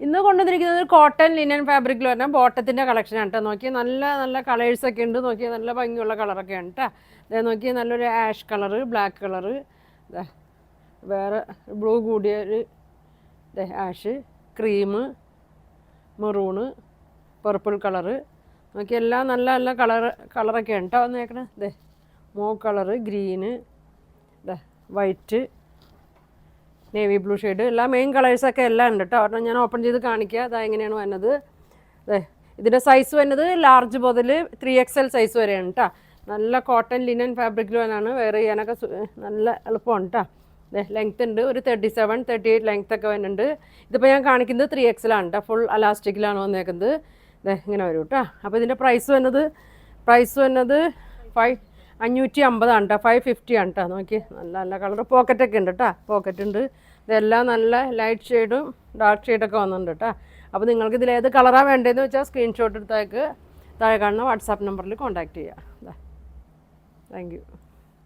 ഇന്ന് കൊണ്ടുവന്നിരിക്കുന്നത് cotton linen ഫാബ്രിക്കിൽ പറഞ്ഞാൽ ബോട്ടത്തിൻ്റെ കളക്ഷനാണ് കേട്ടോ. നോക്കി നല്ല നല്ല കളേഴ്സൊക്കെ ഉണ്ട്. നോക്കി നല്ല ഭംഗിയുള്ള കളറൊക്കെയാണ് കേട്ടോ. അതായത് നോക്കി നല്ലൊരു ആഷ് കളറ്, ബ്ലാക്ക് കളറ്, വേറെ ബ്ലൂ കൂടിയൊരു ash, cream, maroon, purple colour. നോക്കി എല്ലാം നല്ല നല്ല കളറൊക്കെയാണ് കേട്ടോ വന്നേക്കണേ. മോ colour, green, white, navy blue shade, എല്ലാ മെയിൻ കളേഴ്സൊക്കെ എല്ലാം ഉണ്ട് കേട്ടോ. ഒരെണ്ണം ഞാൻ ഓപ്പൺ ചെയ്ത് കാണിക്കുക. അതാ എങ്ങനെയാണ് വന്നത്. ഇതിൻ്റെ സൈസ് വരുന്നത് ലാർജ് മുതൽ 3XL സൈസ് വരെയാണ് കേട്ടോ. നല്ല കോട്ടൺ ലിനൻ ഫാബ്രിക്കിൽ വന്നാണ്. വെയർ ചെയ്യാനൊക്കെ നല്ല എളുപ്പമാണ് കേട്ടോ. ലെങ്ത് ഉണ്ട്, ഒരു 37, 38 ലെങ്ത് ഒക്കെ വരുന്നുണ്ട്. ഇതിപ്പോൾ ഞാൻ കാണിക്കുന്നത് 3XL ആണ് കേട്ടോ. ഫുൾ അലാസ്റ്റിക്കിലാണ് വന്നേക്കുന്നത്. ഇങ്ങനെ വരും കേട്ടോ. അപ്പോൾ ഇതിൻ്റെ പ്രൈസ് വന്നത് 550 ആണ് കേട്ടോ. 550 ആണ് കേട്ടോ. നോക്കി നല്ല നല്ല കളർ, പോക്കറ്റൊക്കെ ഉണ്ട് കേട്ടോ. പോക്കറ്റ് ഉണ്ട്. ഇതെല്ലാം നല്ല ലൈറ്റ് ഷെയ്ഡും ഡാർക്ക് ഷെയ്ഡൊക്കെ വന്നിട്ടുണ്ട് കേട്ടോ. അപ്പോൾ നിങ്ങൾക്ക് ഇതിലേത് കളറാണ് വേണ്ടതെന്ന് വെച്ചാൽ സ്ക്രീൻഷോട്ട് എടുത്തേക്ക് താഴെ കാണുന്ന വാട്സാപ്പ് നമ്പറിൽ കോൺടാക്റ്റ് ചെയ്യുക. Thank you.